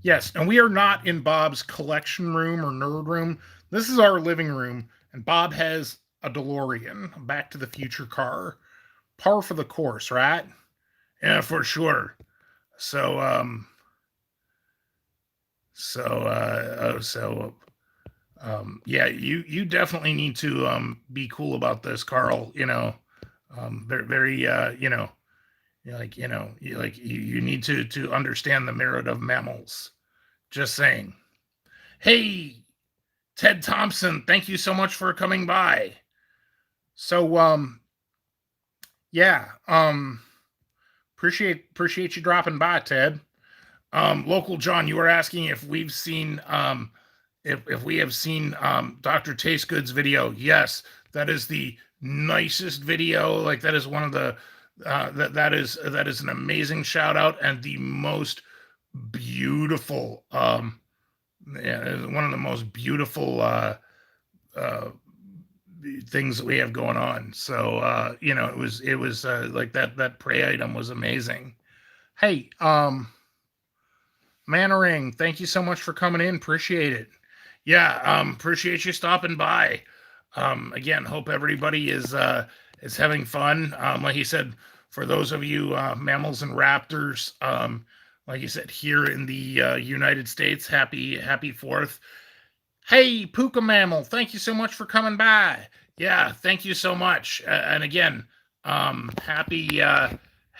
yes, and we are not in Bob's collection room or nerd room. This is our living room, and Bob has a DeLorean, a Back to the Future car. Par for the course, right? Yeah, for sure. So so yeah, you definitely need to be cool about this, Carl. Very very You need to understand the merit of mammals. Just saying. Hey, Ted Thompson, thank you so much for coming by. So yeah, appreciate you dropping by, Ted. Local John, you were asking if we've seen if we have seen Dr. Tastegood's video. Yes, that is the nicest video. Like, that is one of the that is an amazing shout out, and the most beautiful one of the most beautiful things that we have going on. So it was like that prey item was amazing. Hey, Mannering, thank you so much for coming in. Appreciate it. Yeah, appreciate you stopping by. Again, hope everybody is having fun. Like he said, for those of you mammals and raptors, like you said, here in the United States, happy 4th. Hey, Puka Mammal, thank you so much for coming by. Yeah, thank you so much. And again, happy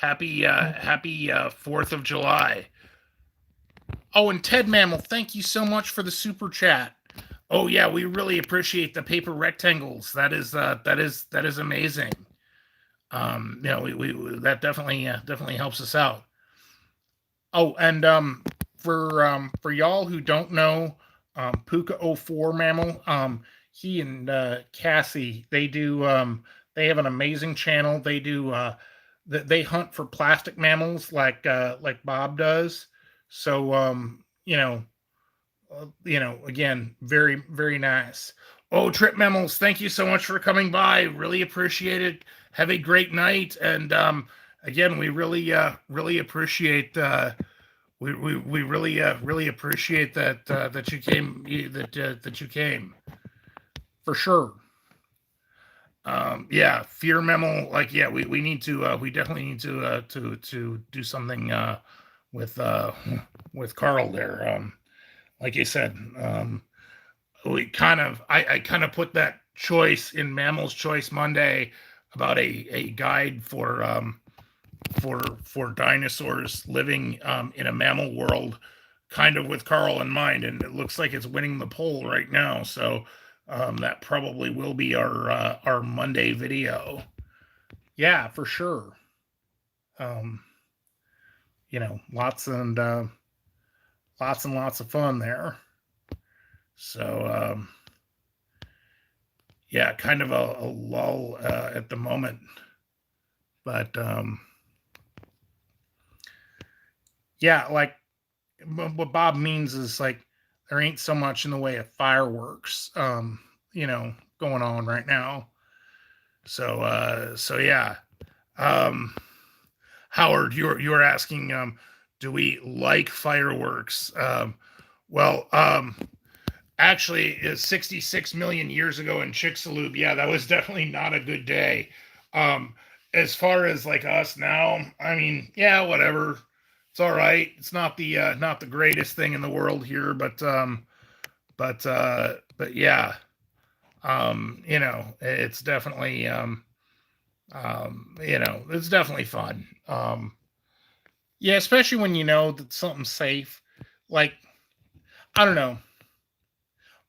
4th of July. Oh, and Ted Mammal, thank you so much for the super chat. Oh yeah, we really appreciate the paper rectangles. That is amazing. That definitely helps us out. Oh, and for y'all who don't know, Puka 04 Mammal, he and Cassie, they have an amazing channel. They do they hunt for plastic mammals like Bob does. So again, very, very nice. Oh, Trip Mammals, thank you so much for coming by. Really appreciate it. Have a great night. And again, we really appreciate we really appreciate that you came that you came for sure. Yeah, Fear Mammal, like, yeah, we need to we definitely need to do something with Carl there. Like I said, I kind of put that choice in Mammal's Choice Monday about a guide for dinosaurs living in a mammal world, kind of with Carl in mind, and it looks like it's winning the poll right now. So that probably will be our Monday video. Yeah, for sure. Lots and lots of fun there. So yeah, kind of a lull at the moment, but yeah, like what Bob means is, like, there ain't so much in the way of fireworks going on right now. So yeah. Howard, you're asking, do we like fireworks? Well, actually, 66 million years ago in Chicxulub, yeah, that was definitely not a good day. As far as like us now, I mean, yeah, whatever. It's all right. It's not the greatest thing in the world here, but yeah, it's definitely it's definitely fun. Yeah, especially when you know that something's safe. Like, I don't know.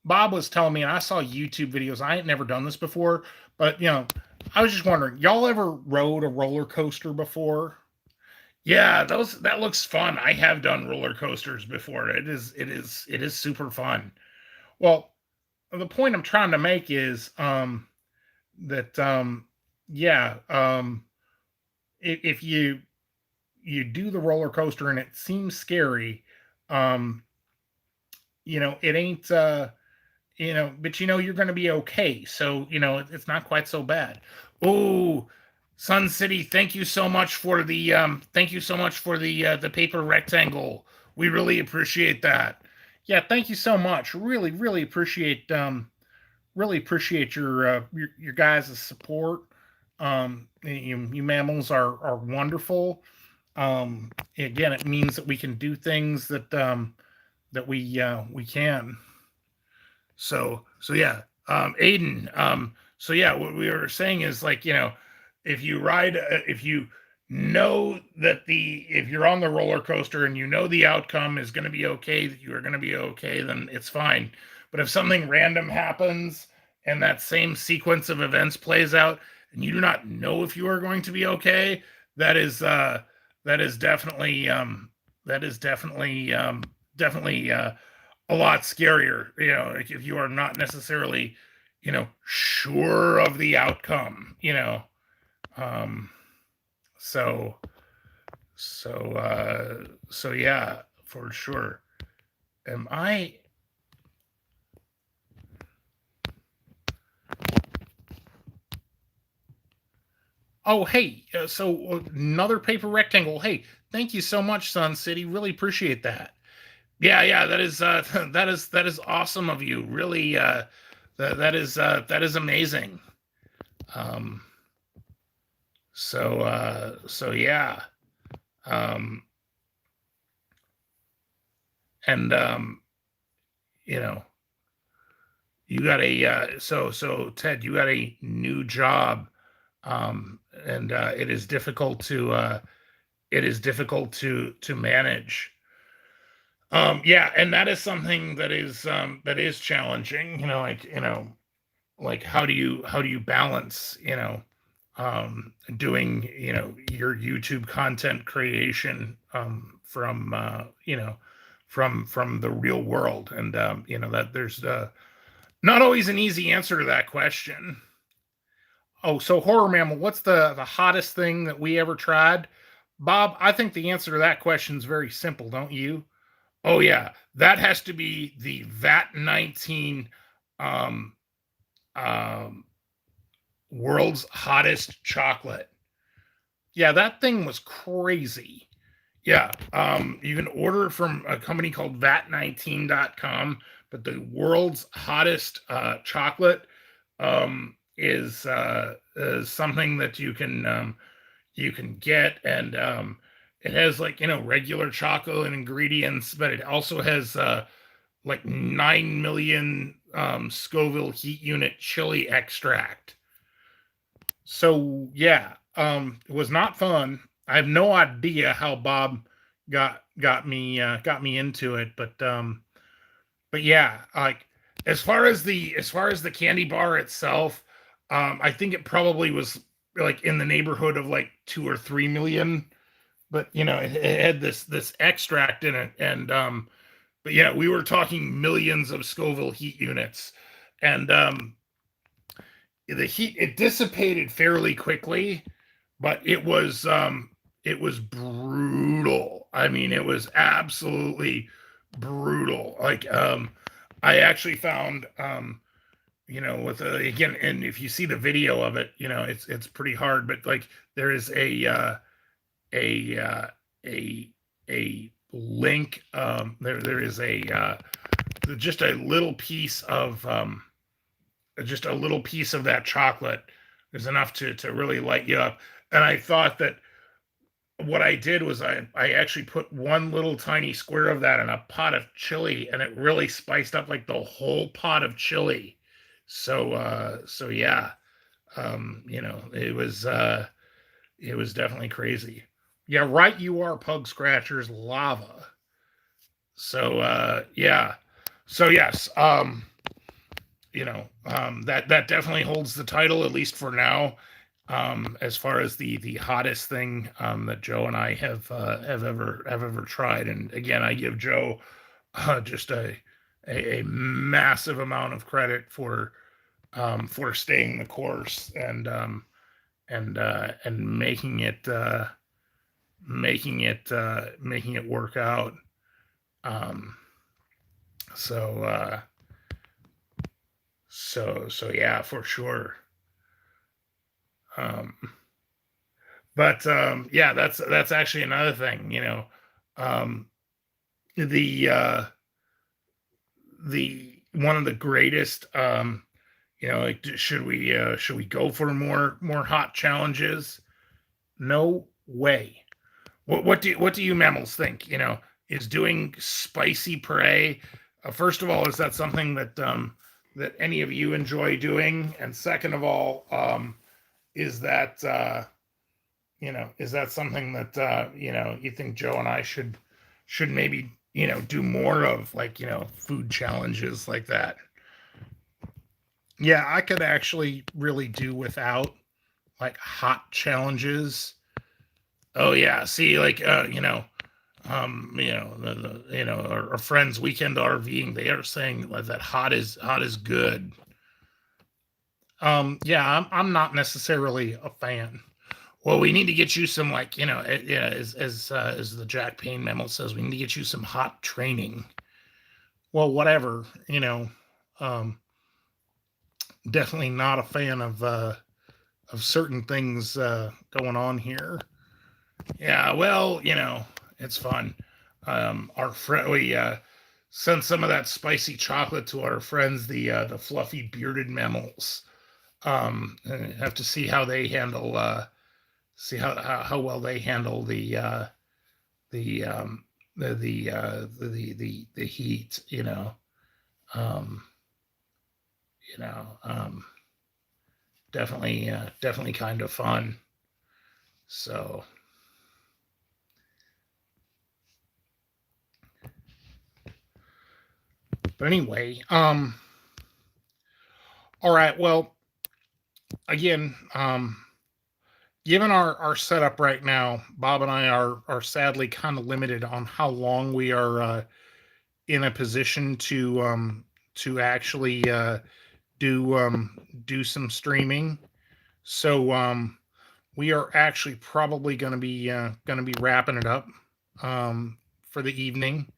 Bob was telling me, and I saw YouTube videos. I ain't never done this before, but I was just wondering, y'all ever rode a roller coaster before? Yeah, that looks fun. I have done roller coasters before. It is super fun. Well, the point I'm trying to make is that yeah, if you do the roller coaster and it seems scary, it ain't but you're going to be okay. So, it's not quite so bad. Oh, Sun City, thank you so much for the the paper rectangle. We really appreciate that. Yeah, thank you so much. Really appreciate your guys' support. You mammals are wonderful. Again, it means that we can do things that we can. So yeah, Aiden. So yeah, what we were saying is, like, if you know that if you're on the roller coaster and you know the outcome is going to be okay, that you are going to be okay, then it's fine. But if something random happens and that same sequence of events plays out and you do not know if you are going to be okay, that is definitely definitely a lot scarier. Like if you are not necessarily sure of the outcome. Um, so so yeah, for sure. Am I? Oh, hey. So another paper rectangle. Hey, thank you so much, Sun City. Really appreciate that. Yeah, yeah. That is that is awesome of you. Really, that is amazing. Um. So yeah. Um. And you know, you got a so Ted, you got a new job, and it is difficult to manage. Yeah, and that is something that is challenging. Like how do you balance doing your YouTube content creation from from the real world, and that there's not always an easy answer to that question. Oh, so horror mammal, what's the hottest thing that we ever tried? Bob, I think the answer to that question is very simple, don't you? Oh yeah, that has to be the VAT-19 um, um, world's hottest chocolate. Yeah, that thing was crazy. Yeah, you can order from a company called VAT19.com, but the world's hottest chocolate is something that you can get, and it has like regular chocolate and ingredients, but it also has like 9 million Scoville heat unit chili extract. So yeah, it was not fun. I have no idea how Bob got me into it, but yeah, like as far as the candy bar itself, I think it probably was like in the neighborhood of like 2 or 3 million. But it had this extract in it, and but yeah, we were talking millions of Scoville heat units, and the heat, it dissipated fairly quickly, but it was brutal. I mean, it was absolutely brutal. Like I actually found with again, and if you see the video of it, it's pretty hard, but like there is a a a link, there is a just a little piece of that chocolate is enough to really light you up. And I thought that what I did was I actually put one little tiny square of that in a pot of chili, and it really spiced up like the whole pot of chili. So yeah, it was definitely crazy. Yeah, right. You are, Pug Scratchers lava. So yeah. So yes, that definitely holds the title, at least for now, as far as the hottest thing that Joe and I have ever tried. And again, I give Joe just a massive amount of credit for staying the course, and making it work out. Um, so so yeah, for sure. Um, but yeah, that's actually another thing. Um, the the one of the greatest. Like, should we go for more hot challenges? No way. What do you mammals think? Is doing spicy prey? First of all, is that something that any of you enjoy doing? And second of all, is that is that something that you think Joe and I should maybe do more of, like food challenges like that? Yeah, I could actually really do without like hot challenges. Oh yeah, see, like our friends weekend RVing, they are saying that hot is good. Yeah, I'm not necessarily a fan. Well, we need to get you some, like as the Jack Payne memo says, we need to get you some hot training. Well, whatever, um, definitely not a fan of certain things going on here. Yeah, well, it's fun. Our friend, we sent some of that spicy chocolate to our friends, the fluffy bearded mammals. And have to see how they handle, see how well they handle the the heat. Um, you know, um, definitely kind of fun. So. But anyway, all right. Well, again, given our setup right now, Bob and I are sadly kind of limited on how long we are in a position to actually do some streaming. So we are actually probably going to be wrapping it up for the evening.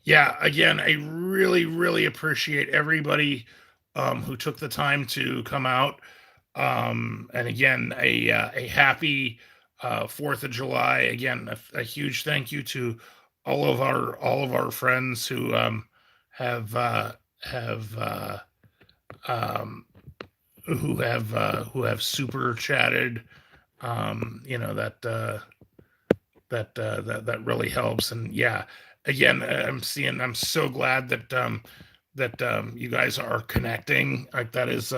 Yeah, again, I really appreciate everybody who took the time to come out. And again, a happy 4th of July. Again, a huge thank you to all of our friends who have have um, who have super chatted. That really helps. And yeah, again, I'm so glad that you guys are connecting. Like that is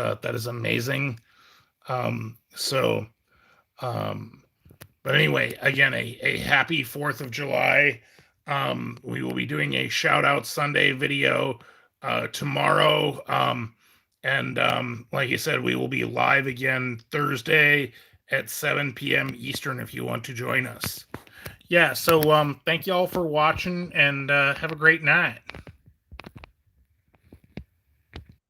amazing. So um but anyway, again, a happy 4th of July. We will be doing a shout out Sunday video tomorrow. And like I said, we will be live again Thursday at 7 p.m. Eastern if you want to join us. Yeah, so thank you all for watching, and have a great night.